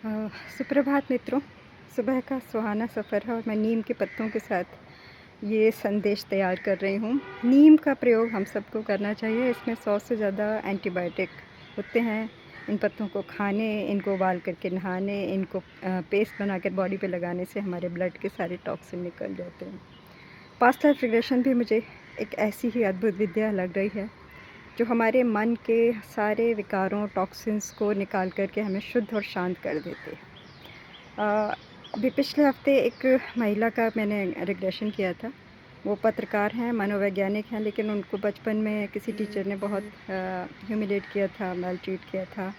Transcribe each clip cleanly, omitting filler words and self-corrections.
अ, सुप्रभात मित्रों। सुबह का सुहाना सफ़र है और मैं नीम के पत्तों के साथ ये संदेश तैयार कर रही हूँ। नीम का प्रयोग हम सबको करना चाहिए। इसमें 100 से ज़्यादा एंटीबायोटिक होते हैं। इन पत्तों को खाने, इनको उबाल करके नहाने, इनको पेस्ट बनाकर बॉडी पे लगाने से हमारे ब्लड के सारे टॉक्सिन निकल जाते हैं। पास्ट लाइफ रिग्रेशन भी मुझे एक ऐसी ही अद्भुत विद्या लग रही है, जो हमारे मन के सारे विकारों, टॉक्सिन्स को निकाल कर के हमें शुद्ध और शांत कर देते हैं। अभी पिछले हफ़्ते एक महिला का मैंने रिग्रेशन किया था। वो पत्रकार हैं, मनोवैज्ञानिक हैं, लेकिन उनको बचपन में किसी टीचर ने बहुत ह्यूमिलेट किया था, मालट्रीट किया था।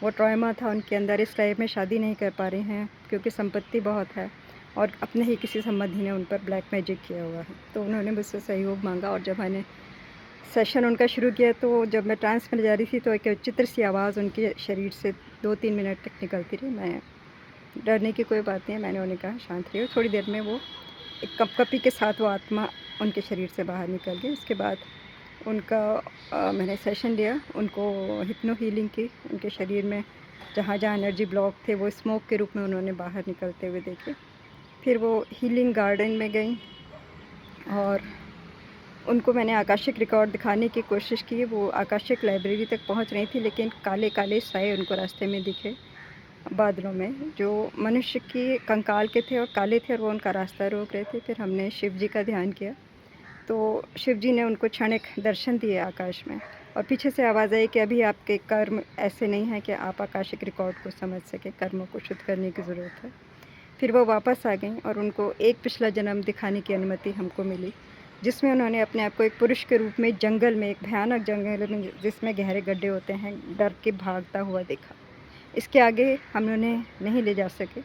वो ट्रॉमा था उनके अंदर, इस लाइफ में शादी नहीं कर पा रही हैं क्योंकि संपत्ति बहुत है और अपने ही किसी संबंधी ने उन पर ब्लैक मैजिक किया हुआ है। तो उन्होंने मुझसे सहयोग माँगा और जब मैंने सेशन उनका शुरू किया, तो जब मैं ट्रांस में जा रही थी, तो एक विचित्र सी आवाज़ उनके शरीर से 2-3 मिनट तक निकलती रही। मैं डरने की कोई बात नहीं है, मैंने उन्हें कहा शांत रहिए। थोड़ी देर में वो एक कँपकँपी के साथ वो आत्मा उनके शरीर से बाहर निकल गई। उसके बाद उनका मैंने सेशन लिया, उनको हिप्नो हीलिंग की। उनके शरीर में जहाँ-जहाँ एनर्जी ब्लॉक थे, वो स्मोक के रूप में उन्होंने बाहर निकलते हुए देखे। फिर वो हीलिंग गार्डन में गईं और उनको मैंने आकाशिक रिकॉर्ड दिखाने की कोशिश की। वो आकाशिक लाइब्रेरी तक पहुँच रही थी, लेकिन काले-काले साए उनको रास्ते में दिखे, बादलों में, जो मनुष्य की कंकाल के थे और काले थे और वो उनका रास्ता रोक रहे थे। फिर हमने शिव जी का ध्यान किया, तो शिव जी ने उनको क्षणिक दर्शन दिए आकाश में और पीछे से आवाज़ आई कि अभी आपके कर्म ऐसे नहीं हैं कि आप आकाशिक रिकॉर्ड को समझ सकें, कर्मों को शुद्ध करने की ज़रूरत है। फिर वो वापस आ गईं और उनको एक पिछला जन्म दिखाने की अनुमति हमको मिली, जिसमें उन्होंने अपने आप को एक पुरुष के रूप में जंगल में, एक भयानक जंगल में जिसमें गहरे गड्ढे होते हैं, डर के भागता हुआ देखा। इसके आगे हम उन्हें नहीं ले जा सके।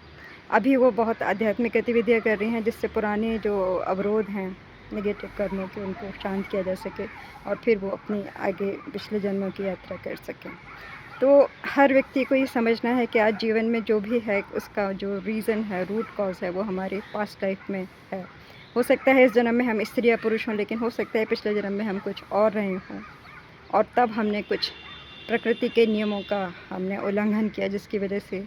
अभी वो बहुत आध्यात्मिक गतिविधियाँ कर रही हैं, जिससे पुराने जो अवरोध हैं नेगेटिव कर्मों के, उनको शांत किया जा सके और फिर वो अपनी आगे पिछले जन्मों की यात्रा कर सकें। तो हर व्यक्ति को ये समझना है कि आज जीवन में जो भी है, उसका जो रीज़न है, रूट कॉज़ है, वो हमारे पास्ट लाइफ में है। हो सकता है इस जन्म में हम स्त्री या पुरुष हों, लेकिन हो सकता है पिछले जन्म में हम कुछ और रहे हों और तब हमने कुछ प्रकृति के नियमों का हमने उल्लंघन किया, जिसकी वजह से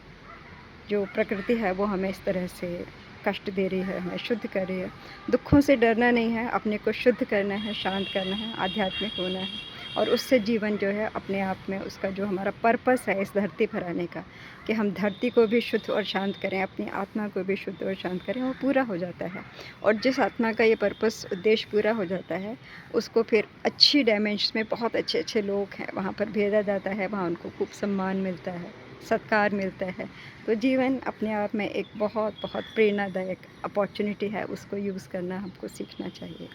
जो प्रकृति है वो हमें इस तरह से कष्ट दे रही है, हमें शुद्ध कर रही है। दुखों से डरना नहीं है, अपने को शुद्ध करना है, शांत करना है, आध्यात्मिक होना है और उससे जीवन जो है अपने आप में, उसका जो हमारा पर्पस है इस धरती पर आने का, कि हम धरती को भी शुद्ध और शांत करें, अपनी आत्मा को भी शुद्ध और शांत करें, वो पूरा हो जाता है। और जिस आत्मा का ये पर्पस, उद्देश्य पूरा हो जाता है, उसको फिर अच्छी डायमेंशंस में बहुत अच्छे-अच्छे लोग हैं, वहाँ पर भेजा जाता है, वहाँ उनको खूब सम्मान मिलता है, सत्कार मिलता है। तो जीवन अपने आप में एक बहुत-बहुत प्रेरणादायक अपॉर्च्युनिटी है, उसको यूज़ करना हमको सीखना चाहिए।